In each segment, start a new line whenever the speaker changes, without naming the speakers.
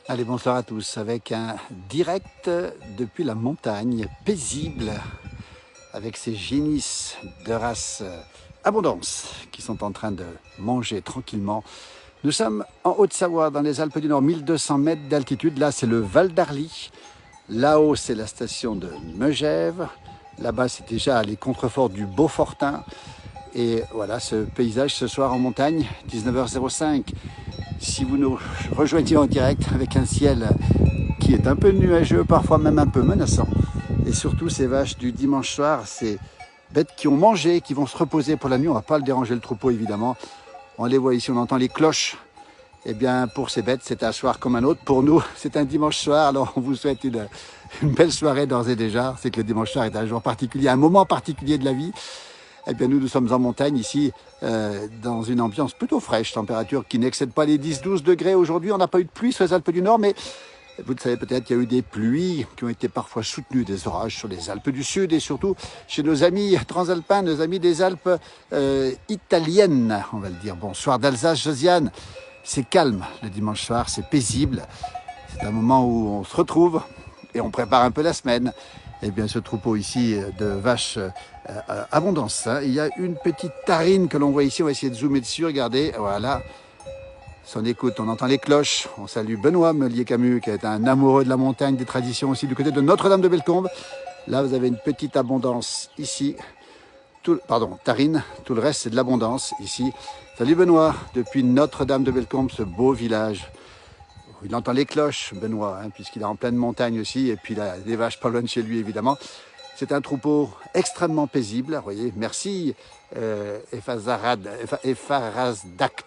Allez, bonsoir à tous, avec un direct depuis la montagne, paisible, avec ces génisses de race Abondance qui sont en train de manger tranquillement. Nous sommes en Haute-Savoie, dans les Alpes du Nord, 1200 mètres d'altitude. Là, c'est le Val d'Arly. Là-haut, c'est la station de Megève. Là-bas, c'est déjà les contreforts du Beaufortin. Et voilà ce paysage ce soir en montagne, 19h05. Si vous nous rejoignez en direct avec un ciel qui est un peu nuageux, parfois même un peu menaçant, et surtout ces vaches du dimanche soir, ces bêtes qui ont mangé, qui vont se reposer pour la nuit, on ne va pas le déranger le troupeau évidemment, on les voit ici, on entend les cloches. Eh bien pour ces bêtes c'est un soir comme un autre, pour nous c'est un dimanche soir, alors on vous souhaite une belle soirée d'ores et déjà. C'est que le dimanche soir est un jour particulier, un moment particulier de la vie. Eh bien, nous sommes en montagne ici, dans une ambiance plutôt fraîche, température qui n'excède pas les 10-12 degrés aujourd'hui. On n'a pas eu de pluie sur les Alpes du Nord, mais vous le savez peut-être qu'il y a eu des pluies qui ont été parfois soutenues, des orages sur les Alpes du Sud et surtout chez nos amis transalpins, nos amis des Alpes italiennes, on va le dire. Bonsoir d'Alsace, Josiane. C'est calme le dimanche soir, c'est paisible. C'est un moment où on se retrouve et on prépare un peu la semaine. Eh bien, ce troupeau ici de vaches Abondance, hein. Il y a une petite tarine que l'on voit ici. On va essayer de zoomer dessus. Regardez, voilà. Son écoute, on entend les cloches. On salue Benoît Meullier-Camus, qui est un amoureux de la montagne, des traditions aussi, du côté de Notre-Dame-de-Bellecombe. Là, vous avez une petite abondance ici. Tarine. Tout le reste, c'est de l'abondance ici. Salut Benoît, depuis Notre-Dame-de-Bellecombe, ce beau village. Il entend les cloches, Benoît, hein, puisqu'il est en pleine montagne aussi, et puis il a des vaches pas loin de chez lui, évidemment. C'est un troupeau extrêmement paisible, vous voyez. Merci Effarazdak,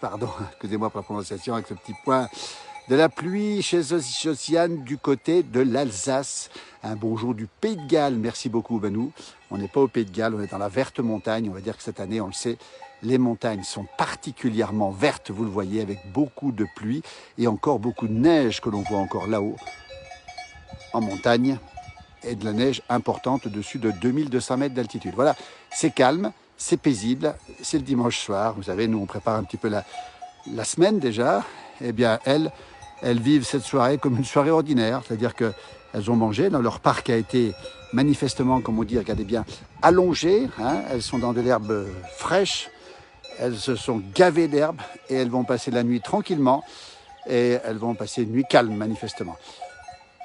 pardon, excusez-moi pour la prononciation, avec ce petit point de la pluie chez Josiane du côté de l'Alsace. Un bonjour du Pays de Galles, merci beaucoup Benou. On n'est pas au Pays de Galles, on est dans la verte montagne. On va dire que cette année, on le sait, les montagnes sont particulièrement vertes, vous le voyez, avec beaucoup de pluie et encore beaucoup de neige que l'on voit encore là-haut en montagne, et de la neige importante au-dessus de 2200 mètres d'altitude. Voilà, c'est calme, c'est paisible, c'est le dimanche soir. Vous savez, nous on prépare un petit peu la semaine déjà. Eh bien, elles vivent cette soirée comme une soirée ordinaire, c'est-à-dire qu'elles ont mangé, dans leur parc a été manifestement, comme on dit, regardez bien, allongé, hein. Elles sont dans de l'herbe fraîche, elles se sont gavées d'herbe et elles vont passer la nuit tranquillement et elles vont passer une nuit calme manifestement.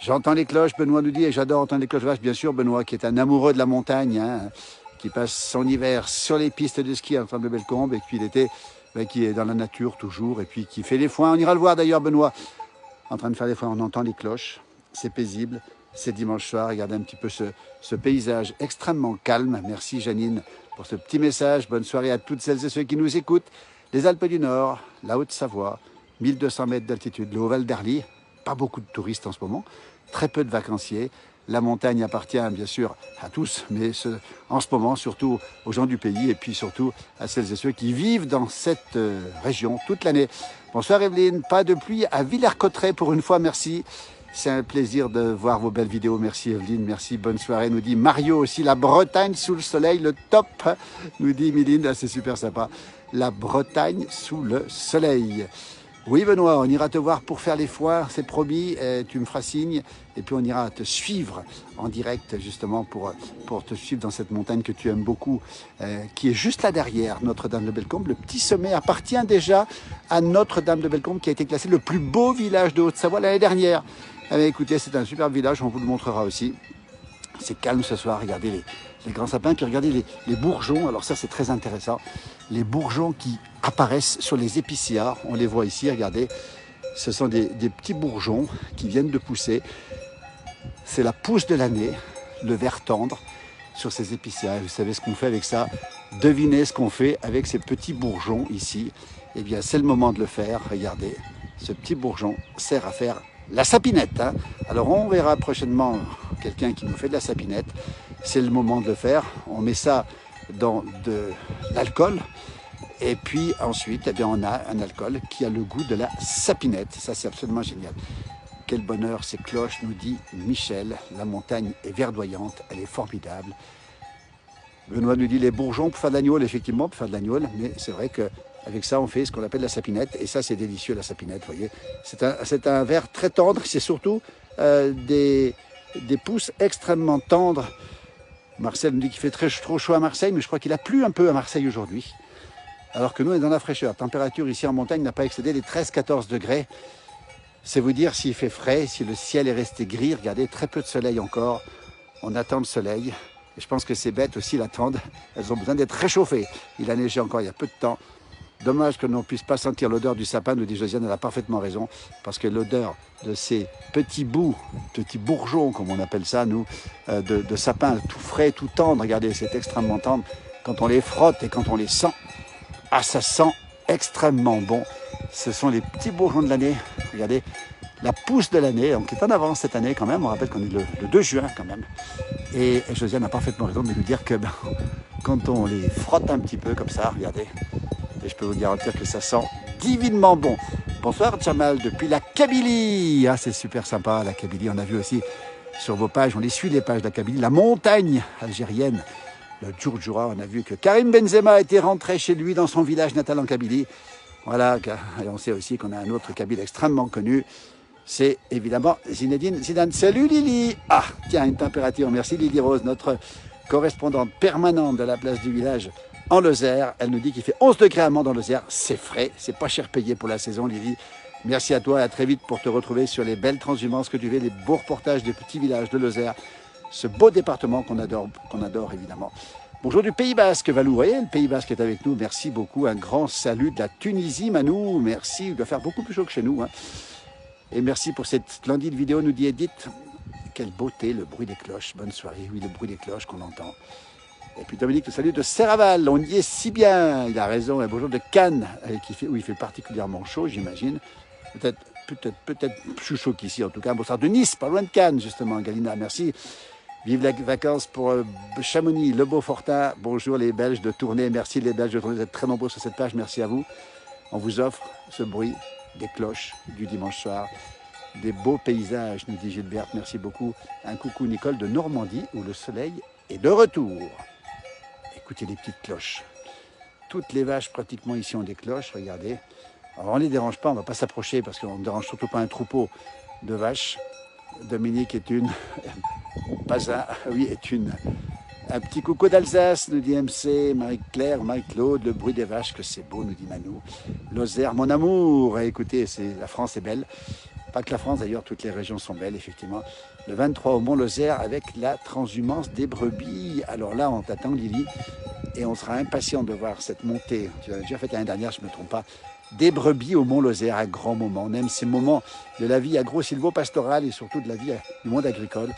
J'entends les cloches, Benoît nous dit, et j'adore entendre les cloches vaches, bien sûr, Benoît qui est un amoureux de la montagne, hein, qui passe son hiver sur les pistes de ski en de Bellecombe et puis l'été, qui est dans la nature toujours et puis qui fait les foins. On ira le voir d'ailleurs, Benoît, en train de faire les foins, on entend les cloches, c'est paisible, c'est dimanche soir, regardez un petit peu ce paysage extrêmement calme. Merci Janine pour ce petit message, bonne soirée à toutes celles et ceux qui nous écoutent. Les Alpes du Nord, la Haute-Savoie, 1200 mètres d'altitude, le Haut-Val d'Arly, pas beaucoup de touristes en ce moment, très peu de vacanciers. La montagne appartient bien sûr à tous, mais en ce moment surtout aux gens du pays et puis surtout à celles et ceux qui vivent dans cette région toute l'année. Bonsoir Evelyne, pas de pluie à Villers-Cotterêts pour une fois, merci. C'est un plaisir de voir vos belles vidéos, merci Evelyne, merci, bonne soirée, nous dit Mario aussi, la Bretagne sous le soleil, le top, nous dit Miline, c'est super sympa, la Bretagne sous le soleil. Oui Benoît, on ira te voir pour faire les foires, c'est promis, tu me feras signe et puis on ira te suivre en direct justement pour te suivre dans cette montagne que tu aimes beaucoup, qui est juste là derrière Notre-Dame-de-Bellecombe. Le petit sommet appartient déjà à Notre-Dame-de-Bellecombe qui a été classé le plus beau village de Haute-Savoie l'année dernière. Écoutez, c'est un superbe village, on vous le montrera aussi. C'est calme ce soir, regardez les grands sapins, puis regardez les bourgeons, alors ça c'est très intéressant, les bourgeons qui apparaissent sur les épicéas, on les voit ici, regardez, ce sont des petits bourgeons qui viennent de pousser, c'est la pousse de l'année, le vert tendre sur ces épicéas, vous savez ce qu'on fait avec ça, devinez ce qu'on fait avec ces petits bourgeons ici, eh bien c'est le moment de le faire, regardez, ce petit bourgeon sert à faire la sapinette, hein. Alors on verra prochainement quelqu'un qui nous fait de la sapinette. C'est le moment de le faire. On met ça dans de l'alcool. Et puis ensuite, eh bien, on a un alcool qui a le goût de la sapinette. Ça, c'est absolument génial. Quel bonheur ces cloches, nous dit Michel. La montagne est verdoyante, elle est formidable. Benoît nous dit les bourgeons pour faire de l'agneau, effectivement, pour faire de l'agneau. Mais c'est vrai que Avec ça, on fait ce qu'on appelle la sapinette. Et ça, c'est délicieux, la sapinette, vous voyez. C'est un verre très tendre. C'est surtout des pousses extrêmement tendres. Marcel nous dit qu'il fait trop chaud à Marseille, mais je crois qu'il a plu un peu à Marseille aujourd'hui. Alors que nous, on est dans la fraîcheur. La température ici en montagne n'a pas excédé les 13-14 degrés. C'est vous dire s'il fait frais, si le ciel est resté gris. Regardez, très peu de soleil encore. On attend le soleil. Et je pense que ces bêtes aussi l'attendent. Elles ont besoin d'être réchauffées. Il a neigé encore il y a peu de temps. Dommage que l'on ne puisse pas sentir l'odeur du sapin, nous dit Josiane, elle a parfaitement raison. Parce que l'odeur de ces petits bouts, petits bourgeons, comme on appelle ça, nous, de sapin tout frais, tout tendre, regardez, c'est extrêmement tendre. Quand on les frotte et quand on les sent, ah, ça sent extrêmement bon. Ce sont les petits bourgeons de l'année. Regardez, la pousse de l'année, donc qui est en avance cette année quand même. On rappelle qu'on est le 2 juin quand même. Et Josiane a parfaitement raison de nous dire que quand on les frotte un petit peu comme ça, regardez, et je peux vous garantir que ça sent divinement bon. Bonsoir Jamal, depuis la Kabylie. Ah, c'est super sympa la Kabylie. On a vu aussi sur vos pages, on les suit les pages de la Kabylie, la montagne algérienne, le Djourdjoura. On a vu que Karim Benzema était rentré chez lui dans son village natal en Kabylie. Voilà, et on sait aussi qu'on a un autre Kabyle extrêmement connu. C'est évidemment Zinedine Zidane. Salut Lily. Ah, tiens, une température. Merci Lily Rose, notre correspondante permanente de la place du village en Lozère. Elle nous dit qu'il fait 11 degrés à Mans dans Lozère. C'est frais, c'est pas cher payé pour la saison, Lily. Merci à toi et à très vite pour te retrouver sur les belles transhumances que tu fais, les beaux reportages des petits villages de Lozère. Ce beau département qu'on adore évidemment. Bonjour du Pays Basque, Valou. Vous voyez, le Pays Basque est avec nous. Merci beaucoup. Un grand salut de la Tunisie, Manou. Merci. Il doit faire beaucoup plus chaud que chez nous. Hein. Et merci pour cette splendide vidéo, nous dit Edith. Quelle beauté, le bruit des cloches. Bonne soirée. Oui, le bruit des cloches qu'on entend. Et puis Dominique, le salut de Serraval. On y est si bien. Il a raison. Et bonjour de Cannes, où il fait particulièrement chaud, j'imagine. Peut-être plus chaud qu'ici, en tout cas. Bonsoir de Nice, pas loin de Cannes, justement, Galina. Merci. Vive les vacances pour Chamonix, Le Beaufortin. Bonjour les Belges de Tournai. Merci les Belges de Tournai. Vous êtes très nombreux sur cette page. Merci à vous. On vous offre ce bruit des cloches du dimanche soir. Des beaux paysages, nous dit Gilberte. Merci beaucoup. Un coucou Nicole de Normandie où le soleil est de retour. Écoutez les petites cloches. Toutes les vaches pratiquement ici ont des cloches. Regardez. Alors on ne les dérange pas. On ne va pas s'approcher parce qu'on ne dérange surtout pas un troupeau de vaches. Dominique est une... Un petit coucou d'Alsace, nous dit MC, Marie-Claire, Marie-Claude, le bruit des vaches, que c'est beau, nous dit Manou. Lozère, mon amour. Et écoutez, la France est belle. Pas que la France, d'ailleurs, toutes les régions sont belles, effectivement. Le 23 au Mont-Lozère avec la transhumance des brebis. Alors là, on t'attend, Lily, et on sera impatient de voir cette montée. Tu l'as déjà faite l'année dernière, je ne me trompe pas. Des brebis au Mont-Lozère, un grand moment. On aime ces moments de la vie agro-silvo-pastorale et surtout de la vie du monde agricole.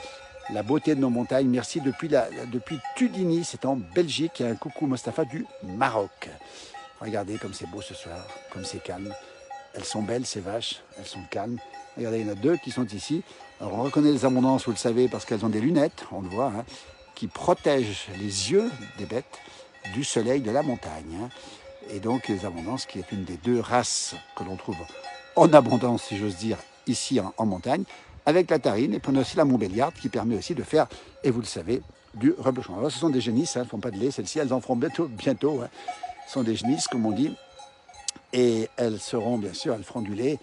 La beauté de nos montagnes. Merci depuis Tudini, c'est en Belgique. Et un coucou Mostafa du Maroc. Regardez comme c'est beau ce soir, comme c'est calme. Elles sont belles ces vaches, elles sont calmes. Regardez, il y en a deux qui sont ici. Alors on reconnaît les abondances, vous le savez, parce qu'elles ont des lunettes, on le voit, hein, qui protègent les yeux des bêtes du soleil de la montagne. Hein. Et donc les abondances, qui est une des deux races que l'on trouve en abondance, si j'ose dire, ici en montagne, avec la tarine. Et puis on a aussi la Montbéliarde qui permet aussi de faire, et vous le savez, du reblochon. Alors ce sont des génisses, hein, elles ne font pas de lait, celles-ci, elles en feront bientôt. Hein. Ce sont des génisses, comme on dit. Et elles seront, bien sûr, elles feront du lait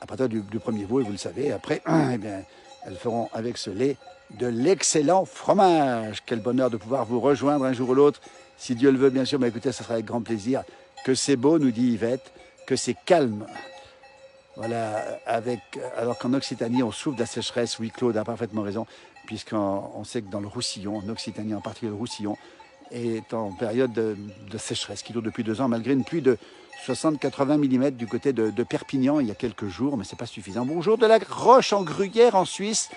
à partir du premier veau, et vous le savez. Après, eh bien, elles feront avec ce lait de l'excellent fromage. Quel bonheur de pouvoir vous rejoindre un jour ou l'autre. Si Dieu le veut, bien sûr, mais écoutez, ça sera avec grand plaisir. Que c'est beau, nous dit Yvette, que c'est calme. Voilà, alors qu'en Occitanie, on souffre de la sécheresse. Oui, Claude a parfaitement raison, puisqu'on sait que dans le Roussillon, en Occitanie en particulier, le Roussillon est en période de sécheresse qui dure depuis 2 ans, malgré une pluie de 60-80 mm du côté de Perpignan il y a quelques jours, mais ce n'est pas suffisant. Bonjour de la Roche en Gruyère en Suisse.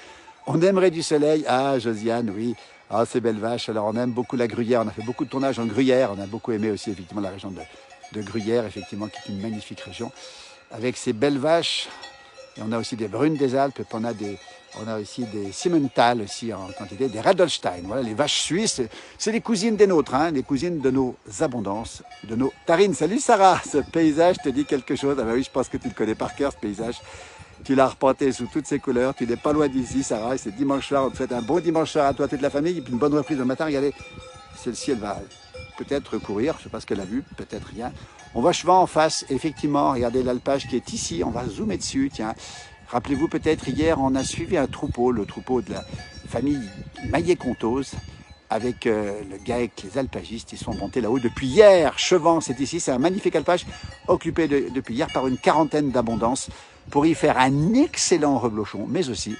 On aimerait du soleil. Ah, Josiane, oui. Ah, ces belles vaches. Alors, on aime beaucoup la Gruyère. On a fait beaucoup de tournages en Gruyère. On a beaucoup aimé aussi, effectivement, la région de Gruyère, effectivement, qui est une magnifique région. Avec ces belles vaches. Et on a aussi des brunes des Alpes. Et puis on a aussi des Simmental aussi en quantité, des Radolstein. Voilà, les vaches suisses. C'est les cousines des nôtres, hein, les cousines de nos abondances, de nos tarines. Salut Sarah, ce paysage te dit quelque chose. Ah ben oui, je pense que tu le connais par cœur, ce paysage. Tu l'as arpenté sous toutes ses couleurs. Tu n'es pas loin d'ici, Sarah. C'est dimanche soir. On te souhaite un bon dimanche soir à toi, toute la famille. Et puis une bonne reprise le matin. Regardez, celle-ci, elle va peut-être courir. Je ne sais pas ce qu'elle a vu, peut-être rien. On voit Chevant en face, effectivement, regardez l'alpage qui est ici, on va zoomer dessus, tiens. Rappelez-vous peut-être, hier, on a suivi un troupeau, le troupeau de la famille Maillet-Contos, avec le GAEC, les alpagistes, ils sont montés là-haut depuis hier. Chevant, c'est ici, c'est un magnifique alpage occupé depuis hier par une quarantaine d'abondance pour y faire un excellent reblochon, mais aussi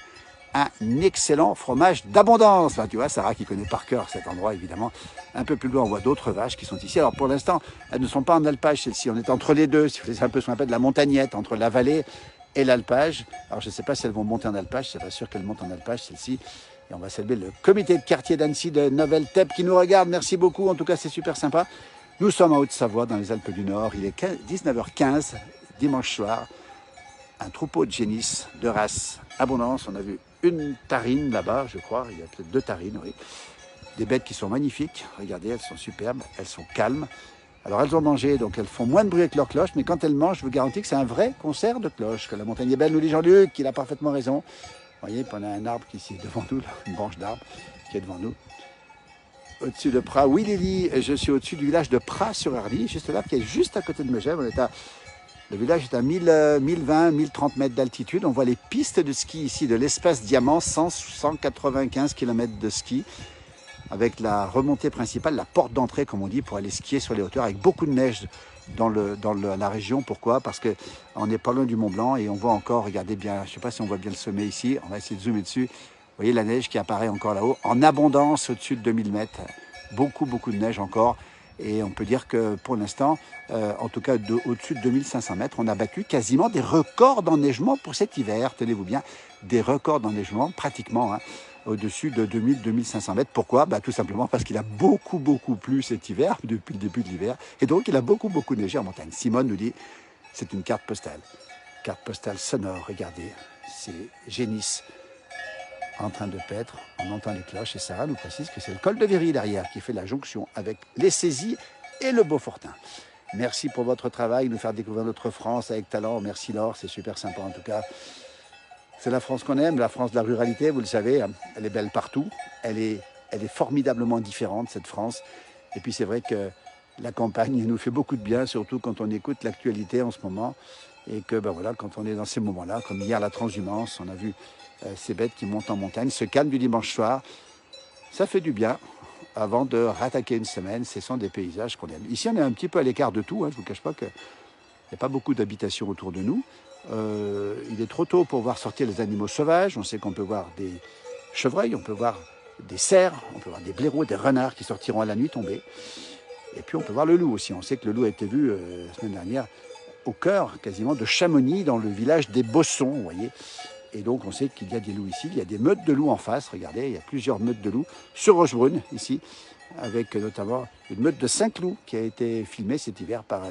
un excellent fromage d'abondance. Enfin, tu vois, Sarah qui connaît par cœur cet endroit, évidemment. Un peu plus loin, on voit d'autres vaches qui sont ici. Alors pour l'instant, elles ne sont pas en alpage, celles-ci. On est entre les deux. C'est un peu ce qu'on appelle la montagnette, entre la vallée et l'alpage. Alors je ne sais pas si elles vont monter en alpage. Je ne suis pas sûr qu'elles montent en alpage, celles-ci. Et on va saluer le comité de quartier d'Annecy de Novel-Tep qui nous regarde. Merci beaucoup. En tout cas, c'est super sympa. Nous sommes en Haute-Savoie, dans les Alpes du Nord. Il est 19h15, dimanche soir. Un troupeau de génisses de race abondance. On a vu une tarine là-bas, je crois. Il y a peut-être 2 tarines, oui. Des bêtes qui sont magnifiques. Regardez, elles sont superbes. Elles sont calmes. Alors, elles ont mangé, donc elles font moins de bruit avec leurs cloches. Mais quand elles mangent, je vous garantis que c'est un vrai concert de cloches. Que la montagne est belle, nous dit Jean-Luc. Il a parfaitement raison. Vous voyez, on a un arbre qui est devant nous, là, une branche d'arbre qui est devant nous. Au-dessus de Pras, oui Lily, je suis au-dessus du village de Pras-sur-Arly, juste là, qui est juste à côté de Megève. Le village est à 1020, 1030 mètres d'altitude. On voit les pistes de ski ici de l'espace Diamant, 195 km de ski, avec la remontée principale, la porte d'entrée, comme on dit, pour aller skier sur les hauteurs, avec beaucoup de neige dans la région. Pourquoi? Parce qu'on n'est pas loin du Mont Blanc et on voit encore, regardez bien, je ne sais pas si on voit bien le sommet ici, on va essayer de zoomer dessus. Vous voyez la neige qui apparaît encore là-haut, en abondance au-dessus de 2000 mètres. Beaucoup de neige encore. Et on peut dire que pour l'instant, en tout cas au-dessus de 2500 mètres, on a battu quasiment des records d'enneigement pour cet hiver. Tenez-vous bien, des records d'enneigement pratiquement au-dessus de 2000-2500 mètres. Pourquoi? Tout simplement parce qu'il a beaucoup plu cet hiver, depuis le début de l'hiver. Et donc il a beaucoup neigé en montagne. Simone nous dit, c'est une carte postale. Carte postale sonore, regardez, c'est Génisse en train de paître, on entend les cloches et Sarah nous précise que c'est le col de Véry derrière qui fait la jonction avec les Saisies et le Beaufortin. Merci pour votre travail, nous faire découvrir notre France avec talent. Merci Laure, c'est super sympa en tout cas. C'est la France qu'on aime, la France de la ruralité, vous le savez, elle est belle partout, elle est formidablement différente cette France. Et puis c'est vrai que la campagne nous fait beaucoup de bien, surtout quand on écoute l'actualité en ce moment. Et que voilà, quand on est dans ces moments-là, comme hier la transhumance, on a vu ces bêtes qui montent en montagne, se calment du dimanche soir, ça fait du bien avant de rattaquer une semaine. Ce sont des paysages qu'on aime. Ici, on est un petit peu à l'écart de tout, je ne vous cache pas qu'il n'y a pas beaucoup d'habitations autour de nous. Il est trop tôt pour voir sortir les animaux sauvages. On sait qu'on peut voir des chevreuils, on peut voir des cerfs, on peut voir des blaireaux, des renards qui sortiront à la nuit tombée. Et puis on peut voir le loup aussi. On sait que le loup a été vu la semaine dernière au cœur quasiment de Chamonix, dans le village des Bossons, vous voyez. Et donc on sait qu'il y a des loups ici, il y a des meutes de loups en face, regardez, il y a plusieurs meutes de loups sur Rochebrune, ici, avec notamment une meute de 5 loups qui a été filmée cet hiver par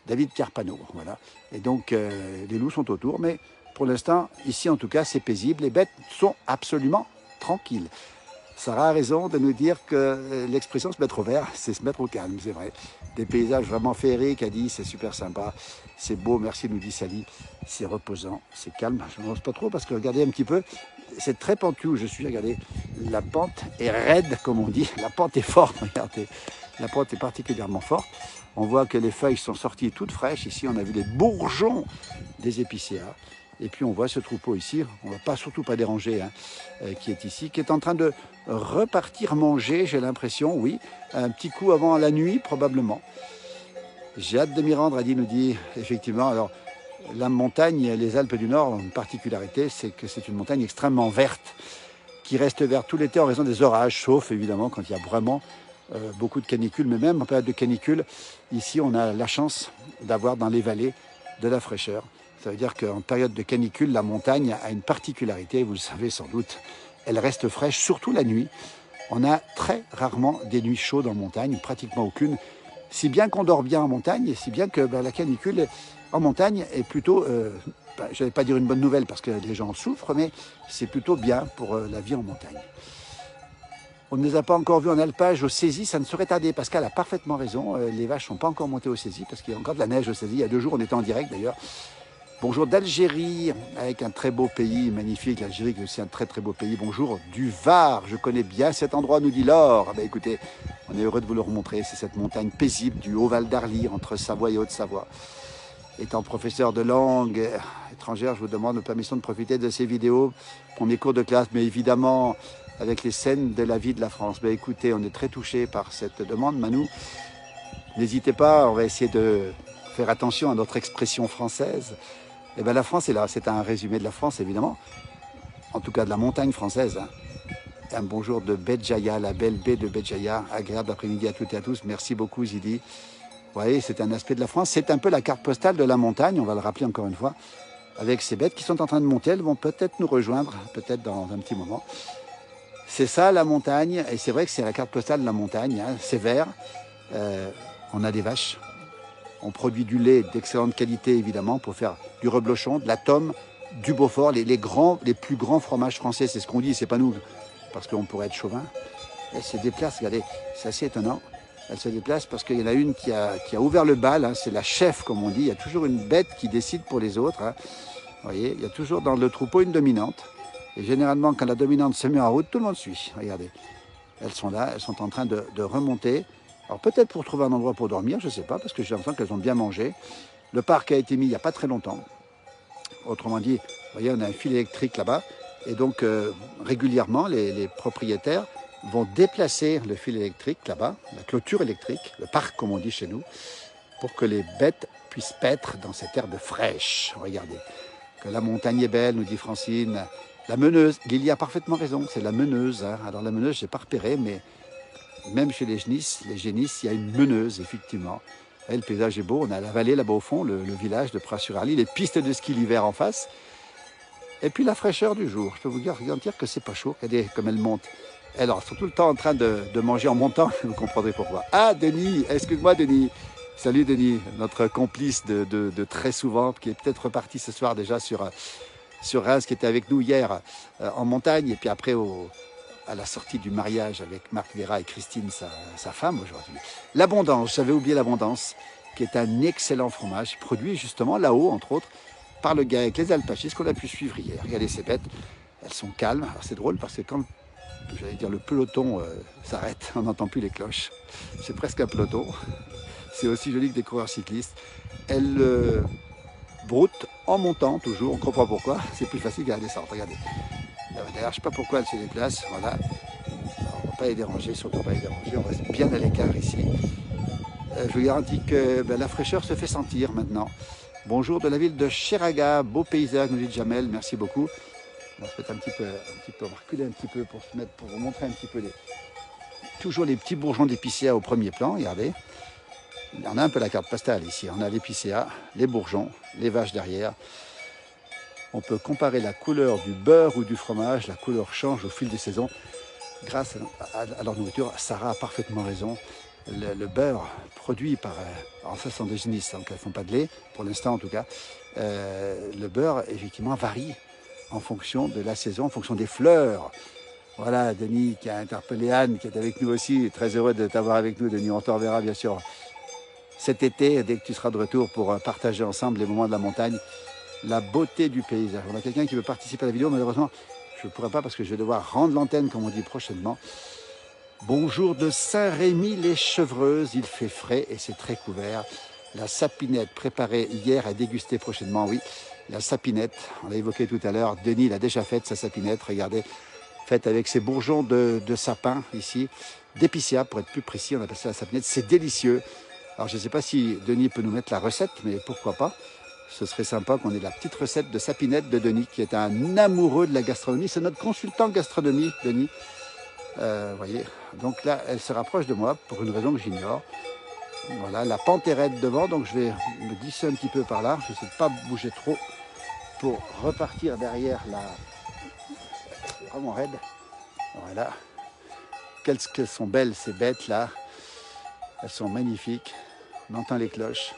David Carpano, voilà. Et donc les loups sont autour, mais pour l'instant, ici en tout cas, c'est paisible, les bêtes sont absolument tranquilles. Sarah a raison de nous dire que l'expression se mettre au vert, c'est se mettre au calme, c'est vrai. Des paysages vraiment féeriques, elle dit, c'est super sympa, c'est beau, merci, nous dit Sally, c'est reposant, c'est calme. Je n'ose pas trop parce que regardez un petit peu, c'est très pentu où je suis, regardez, la pente est raide, comme on dit, la pente est forte, regardez, la pente est particulièrement forte. On voit que les feuilles sont sorties toutes fraîches, ici on a vu les bourgeons des épicéas. Et puis on voit ce troupeau ici, on ne va surtout pas déranger, qui est ici, qui est en train de repartir manger, j'ai l'impression, oui, un petit coup avant la nuit probablement. J'ai hâte de m'y rendre, Adi nous dit, effectivement. Alors la montagne, les Alpes du Nord ont une particularité, c'est que c'est une montagne extrêmement verte, qui reste verte tout l'été en raison des orages, sauf évidemment quand il y a vraiment beaucoup de canicules, mais même en période de canicule, ici on a la chance d'avoir dans les vallées de la fraîcheur. Ça veut dire qu'en période de canicule, la montagne a une particularité, vous le savez sans doute, elle reste fraîche, surtout la nuit. On a très rarement des nuits chaudes en montagne, pratiquement aucune, si bien qu'on dort bien en montagne, et si bien que la canicule en montagne est plutôt, je ne vais pas dire une bonne nouvelle parce que les gens en souffrent, mais c'est plutôt bien pour la vie en montagne. On ne les a pas encore vus en alpage, au Saisies, ça ne saurait tarder. Pascal a parfaitement raison, les vaches ne sont pas encore montées au Saisies parce qu'il y a encore de la neige au Saisies. Il y a 2 jours, on était en direct d'ailleurs. Bonjour d'Algérie, avec un très beau pays, magnifique. L'Algérie est aussi un très beau pays. Bonjour du Var, je connais bien cet endroit, nous dit Laure. Écoutez, On est heureux de vous le remontrer. C'est cette montagne paisible du Haut-Val d'Arly, entre Savoie et Haute-Savoie. Étant professeur de langue étrangère, je vous demande la permission de profiter de ces vidéos pour mes cours de classe, mais évidemment avec les scènes de la vie de la France. Ben, écoutez, on est très touchés par cette demande, Manou. N'hésitez pas, on va essayer de faire attention à notre expression française. Et ben, la France est là, c'est un résumé de la France, évidemment. En tout cas de la montagne française. Hein. Un bonjour de Béjaïa, la belle baie de Béjaïa. Agréable après-midi à toutes et à tous. Merci beaucoup, Zidi. Vous voyez, c'est un aspect de la France. C'est un peu la carte postale de la montagne, on va le rappeler encore une fois. Avec ces bêtes qui sont en train de monter, elles vont peut-être nous rejoindre, peut-être dans un petit moment. C'est ça la montagne, et c'est vrai que c'est la carte postale de la montagne. Hein. C'est vert, on a des vaches, on produit du lait d'excellente qualité évidemment pour faire du reblochon, de la tome, du Beaufort, les plus grands fromages français, c'est ce qu'on dit, c'est pas nous, parce qu'on pourrait être chauvin. Elle se déplace, regardez, c'est assez étonnant. Elle se déplace parce qu'il y en a une qui a ouvert le bal, hein, c'est la chef comme on dit, il y a toujours une bête qui décide pour les autres. Hein. Vous voyez, il y a toujours dans le troupeau une dominante. Et généralement, quand la dominante se met en route, tout le monde suit. Regardez, elles sont là, elles sont en train de remonter. Alors peut-être pour trouver un endroit pour dormir, je ne sais pas, parce que j'ai l'impression qu'elles ont bien mangé. Le parc a été mis il n'y a pas très longtemps. Autrement dit, vous voyez, on a un fil électrique là-bas. Et donc, régulièrement, les propriétaires vont déplacer le fil électrique là-bas, la clôture électrique, le parc comme on dit chez nous, pour que les bêtes puissent paître dans cette herbe fraîche. Regardez, que la montagne est belle, nous dit Francine. La meneuse, Lily a parfaitement raison, c'est la meneuse. Hein. Alors la meneuse, je n'ai pas repéré, mais même chez les génisses, il y a une meneuse, effectivement. Et le paysage est beau, on a la vallée là-bas au fond, le village de Pras-sur-Arly, les pistes de ski l'hiver en face. Et puis la fraîcheur du jour, je peux vous garantir que c'est pas chaud, regardez comme elle monte. Alors, elles sont tout le temps en train de manger en montant, vous comprendrez pourquoi. Ah, Denis, excuse-moi Denis. Salut Denis, notre complice de très souvent, qui est peut-être reparti ce soir déjà sur Reims, qui était avec nous hier en montagne, et puis après à la sortie du mariage avec Marc Vera et Christine, sa femme aujourd'hui. L'Abondance, j'avais oublié l'Abondance, qui est un excellent fromage, produit justement là-haut, entre autres, par le gars avec les alpachistes qu'on a pu suivre hier. Regardez ces bêtes, elles sont calmes. Alors c'est drôle parce que quand j'allais dire le peloton s'arrête, on n'entend plus les cloches. C'est presque un peloton. C'est aussi joli que des coureurs cyclistes. Elles broutent en montant toujours, on ne comprend pas pourquoi. C'est plus facile qu'à la descente, regardez. D'ailleurs, je ne sais pas pourquoi elles se déplacent. Voilà. Alors, on ne va pas les déranger, surtout pas les déranger. On reste bien à l'écart ici. Je vous garantis que la fraîcheur se fait sentir maintenant. Bonjour de la ville de Cheraga, beau paysage, nous dit Jamel, merci beaucoup. On va se mettre un petit peu, on va reculer un petit peu pour vous montrer un petit peu toujours les petits bourgeons d'épicéa au premier plan, regardez. On a un peu la carte postale ici, on a l'épicéa, les bourgeons, les vaches derrière. On peut comparer la couleur du beurre ou du fromage, la couleur change au fil des saisons. Grâce à leur nourriture, Sarah a parfaitement raison. Le beurre produit par... alors ça, ce sont des génisses, donc elles ne font pas de lait, pour l'instant en tout cas. Le beurre, effectivement, varie en fonction de la saison, en fonction des fleurs. Voilà, Denis qui a interpellé Anne, qui est avec nous aussi. Très heureux de t'avoir avec nous, Denis. On te reverra, bien sûr, cet été, dès que tu seras de retour pour partager ensemble les moments de la montagne, la beauté du paysage. On a quelqu'un qui veut participer à la vidéo, malheureusement, je ne pourrai pas parce que je vais devoir rendre l'antenne, comme on dit, prochainement. Bonjour de Saint-Rémy-les-Chevreuses, il fait frais et c'est très couvert. La sapinette préparée hier à déguster prochainement, oui. La sapinette, on l'a évoqué tout à l'heure, Denis l'a déjà faite, sa sapinette, regardez, faite avec ses bourgeons de sapin ici, d'épicéa pour être plus précis, on appelle ça la sapinette, c'est délicieux. Alors je ne sais pas si Denis peut nous mettre la recette, mais pourquoi pas. Ce serait sympa qu'on ait la petite recette de sapinette de Denis, qui est un amoureux de la gastronomie, c'est notre consultant gastronomie, Denis. Voyez, donc là, elle se rapproche de moi pour une raison que j'ignore. Voilà, la pente est raide devant, donc je vais me glisser un petit peu par là. Je n'essaie de pas bouger trop pour repartir derrière la... C'est vraiment raide. Voilà. Qu'elles sont belles ces bêtes-là. Elles sont magnifiques. On entend les cloches.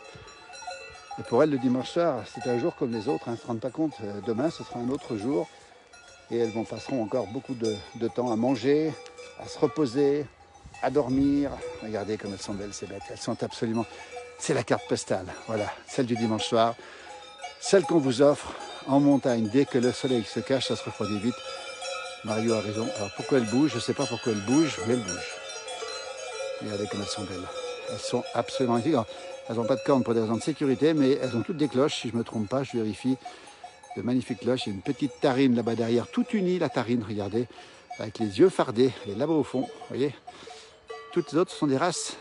Et pour elles, le dimanche soir, c'est un jour comme les autres. Hein, elles ne se rendent pas compte. Demain, ce sera un autre jour. Et elles passeront encore beaucoup de temps à manger, à se reposer, à dormir. Regardez comme elles sont belles ces bêtes. Elles sont absolument... C'est la carte postale, voilà, celle du dimanche soir. Celle qu'on vous offre en montagne. Dès que le soleil se cache, ça se refroidit vite. Mario a raison. Alors pourquoi elle bouge? Je ne sais pas pourquoi elle bouge, mais elle bouge. Regardez comme elles sont belles. Elles sont absolument magnifiques. Alors, elles n'ont pas de cornes pour des raisons de sécurité, mais elles ont toutes des cloches, si je ne me trompe pas, je vérifie. De magnifiques cloches. Il y a une petite tarine là-bas derrière, toute unie la tarine, regardez, avec les yeux fardés. Elle est là-bas au fond, vous voyez. Toutes les autres sont des races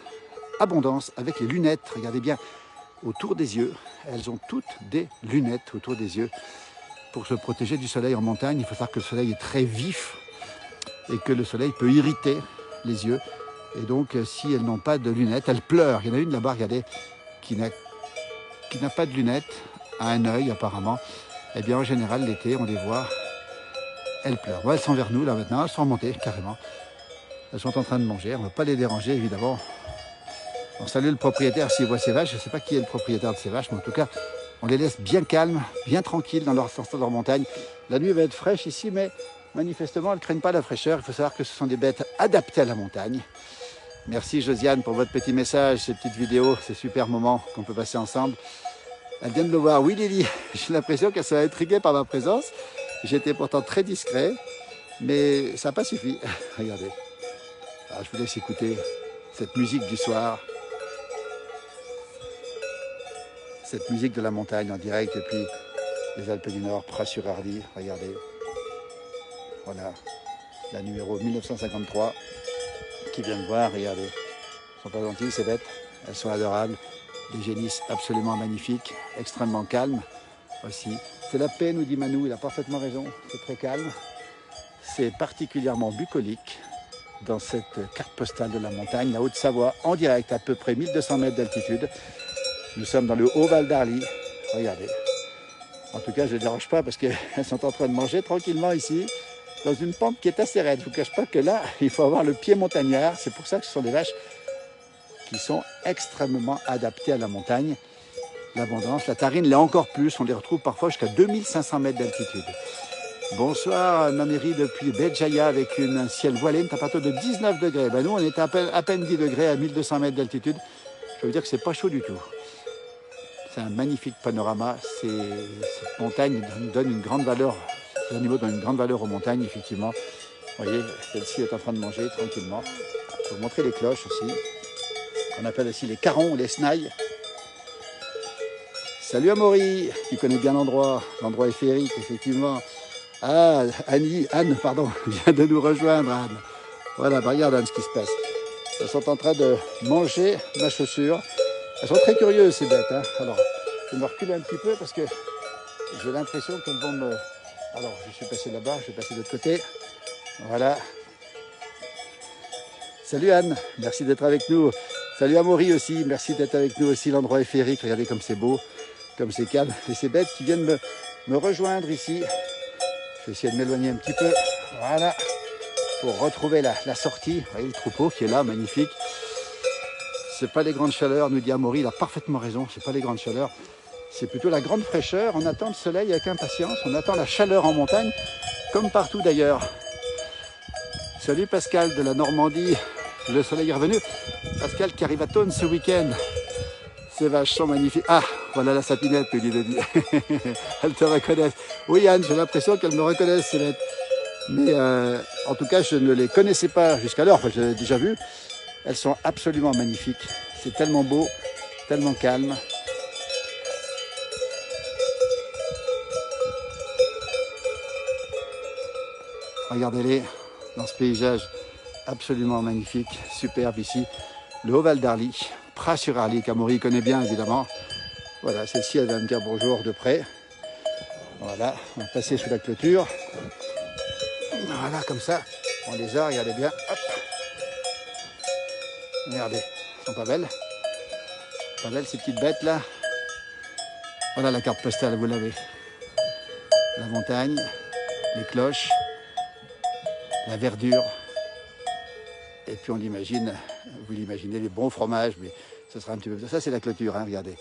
abondance, avec les lunettes, regardez bien, autour des yeux. Elles ont toutes des lunettes autour des yeux. Pour se protéger du soleil en montagne, il faut savoir que le soleil est très vif et que le soleil peut irriter les yeux. Et donc, si elles n'ont pas de lunettes, elles pleurent. Il y en a une là-bas, regardez, qui n'a pas de lunettes, à un œil apparemment. Eh bien, en général, l'été, on les voit, elles pleurent. Bon, elles sont vers nous, là, maintenant. Elles sont remontées, carrément. Elles sont en train de manger. On ne va pas les déranger, évidemment. On salue le propriétaire s'il voit ces vaches. Je ne sais pas qui est le propriétaire de ces vaches, mais en tout cas, on les laisse bien calmes, bien tranquilles dans leur montagne. La nuit va être fraîche ici, mais manifestement, elles ne craignent pas la fraîcheur. Il faut savoir que ce sont des bêtes adaptées à la montagne. Merci Josiane pour votre petit message, ces petites vidéos, ces super moments qu'on peut passer ensemble. Elle vient de le voir. Oui Lily, j'ai l'impression qu'elle s'est intriguée par ma présence. J'étais pourtant très discret, mais ça n'a pas suffi. Regardez. Alors, je vous laisse écouter cette musique du soir. Cette musique de la montagne en direct depuis les Alpes du Nord, Pras-sur-Arly. Regardez. Voilà. La numéro 1953. Qui viennent voir, regardez. Elles ne sont pas gentilles, ces bêtes. Elles sont adorables. Des génisses absolument magnifiques, extrêmement calmes aussi. C'est la paix, nous dit Manou, il a parfaitement raison. C'est très calme. C'est particulièrement bucolique dans cette carte postale de la montagne, la Haute-Savoie, en direct, à peu près 1200 mètres d'altitude. Nous sommes dans le Haut-Val d'Arly. Regardez. En tout cas, je ne les dérange pas parce qu'elles sont en train de manger tranquillement ici, dans une pente qui est assez raide. Je ne vous cache pas que là, il faut avoir le pied montagnard. C'est pour ça que ce sont des vaches qui sont extrêmement adaptées à la montagne. L'abondance, la tarine l'est encore plus. On les retrouve parfois jusqu'à 2500 mètres d'altitude. Bonsoir, Maméry depuis Béjaïa avec un ciel voilé, une température de 19 degrés. Ben nous, on est à peine 10 degrés à 1200 mètres d'altitude. Je veux dire que c'est pas chaud du tout. C'est un magnifique panorama. Cette montagne donne une grande valeur. Ces animaux donnent une grande valeur aux montagnes, effectivement. Vous voyez, celle-ci est en train de manger tranquillement. Je vais vous montrer les cloches aussi, qu'on appelle aussi les carons ou les snailles. Salut Amaury, qui connaît bien l'endroit. L'endroit est féerique, effectivement. Ah, Anne, pardon, vient de nous rejoindre, Anne. Voilà, bah regarde Anne ce qui se passe. Elles sont en train de manger ma chaussure. Elles sont très curieuses ces bêtes. Hein. Alors, je vais me reculer un petit peu parce que j'ai l'impression qu'elles vont me... Alors, je suis passé là-bas, je vais passer de l'autre côté. Voilà. Salut Anne, merci d'être avec nous. Salut Amaury aussi, merci d'être avec nous aussi. L'endroit est féerique, regardez comme c'est beau, comme c'est calme. Et ces bêtes qui viennent me rejoindre ici. Je vais essayer de m'éloigner un petit peu. Voilà. Pour retrouver la sortie. Vous voyez le troupeau qui est là, magnifique. C'est pas les grandes chaleurs, nous dit Amaury, il a parfaitement raison. C'est pas les grandes chaleurs. C'est plutôt la grande fraîcheur. On attend le soleil avec impatience. On attend la chaleur en montagne, comme partout d'ailleurs. Salut Pascal de la Normandie. Le soleil est revenu. Pascal qui arrive à Thônes ce week-end. Ces vaches sont magnifiques. Ah, voilà la sapinette, me dit Denis. Elles te reconnaissent. Oui, Anne, j'ai l'impression qu'elles me reconnaissent, ces bêtes. Mais en tout cas, je ne les connaissais pas jusqu'alors. Enfin, je les ai déjà vues. Elles sont absolument magnifiques. C'est tellement beau, tellement calme. Regardez-les dans ce paysage absolument magnifique, superbe ici. Le Haut-Val d'Arly, Pras-sur-Arly, qu'Amaury connaît bien évidemment. Voilà, celle-ci, elle va me dire bonjour de près. Voilà, on va passer sous la clôture. Voilà, comme ça, on les a, regardez bien. Hop. Regardez, elles sont pas belles. Pas belles ces petites bêtes là. Voilà la carte postale, vous l'avez. La montagne, les cloches, la verdure. Et puis on l'imagine, vous l'imaginez, les bons fromages, mais ce sera un petit peu... Ça c'est la clôture, hein, regardez.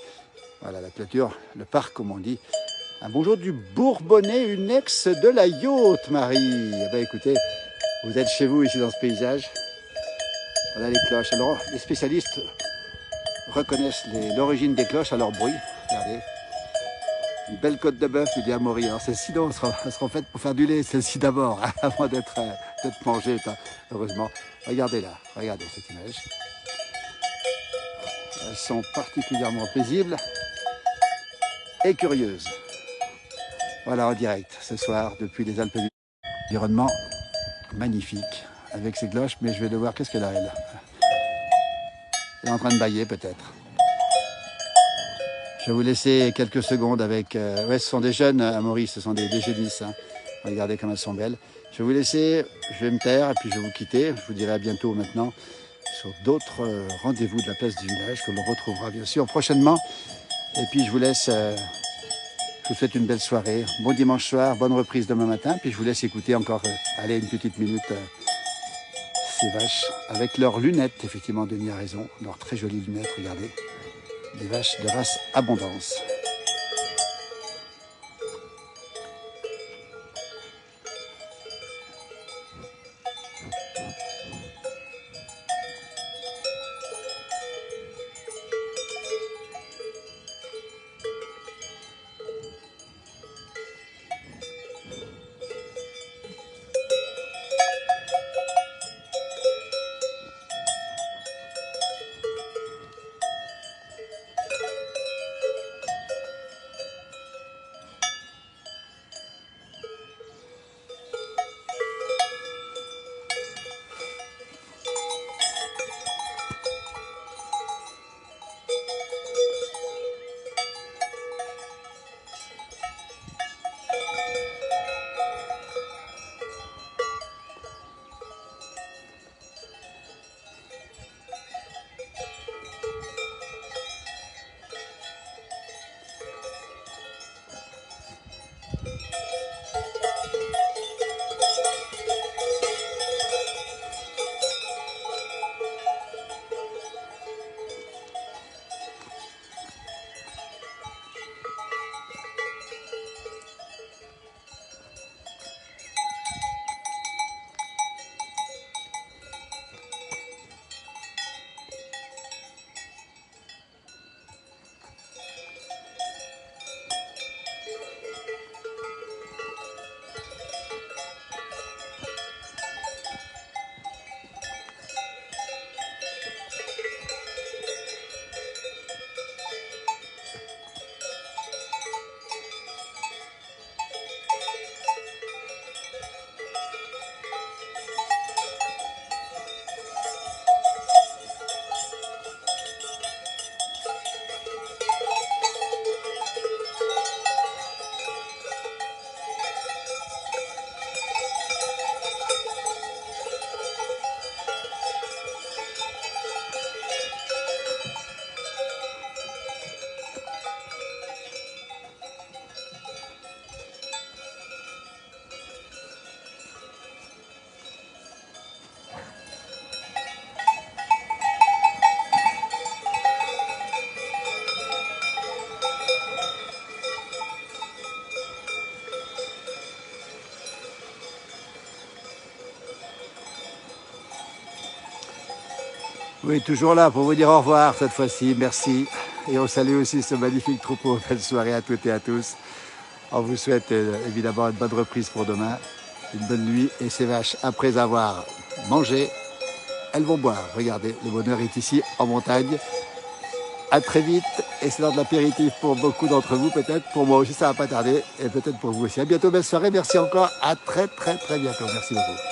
Voilà la clôture, le parc comme on dit. Un bonjour du Bourbonnais, une ex de la yacht, Marie. Eh bien écoutez, vous êtes chez vous ici dans ce paysage. Voilà les cloches. Alors les spécialistes reconnaissent l'origine des cloches à leur bruit. Regardez. Une belle côte de bœuf, nous dit Amaury. Alors celle-ci, non, elles seront faites pour faire du lait, celle-ci d'abord, hein, avant d'être peut-être manger, heureusement. Regardez là, regardez cette image. Elles sont particulièrement paisibles et curieuses. Voilà, en direct, ce soir, depuis les Alpes du environnement magnifique, avec ses cloches, mais je vais devoir, qu'est-ce qu'elle a, elle? Elle est en train de bâiller, peut-être. Je vais vous laisser quelques secondes avec... ouais, ce sont des jeunes à Maurice, ce sont des génisses. Hein. Regardez comme elles sont belles. Je vais vous laisser, je vais me taire et puis je vais vous quitter. Je vous dirai à bientôt maintenant sur d'autres rendez-vous de la place du village que l'on retrouvera bien sûr prochainement. Et puis je vous laisse, je vous souhaite une belle soirée. Bon dimanche soir, bonne reprise demain matin. Puis je vous laisse écouter encore, allez, une petite minute ces vaches avec leurs lunettes. Effectivement, Denis a raison, leurs très jolies lunettes, regardez. Des vaches de race Abondance. Oui, toujours là pour vous dire au revoir cette fois-ci, merci. Et on salue aussi ce magnifique troupeau. Belle soirée à toutes et à tous. On vous souhaite évidemment une bonne reprise pour demain, une bonne nuit. Et ces vaches, après avoir mangé, elles vont boire. Regardez, le bonheur est ici en montagne. À très vite. Et c'est l'heure de l'apéritif pour beaucoup d'entre vous, peut-être. Pour moi aussi, ça va pas tarder. Et peut-être pour vous aussi. À bientôt, belle soirée. Merci encore. À très bientôt. Merci beaucoup.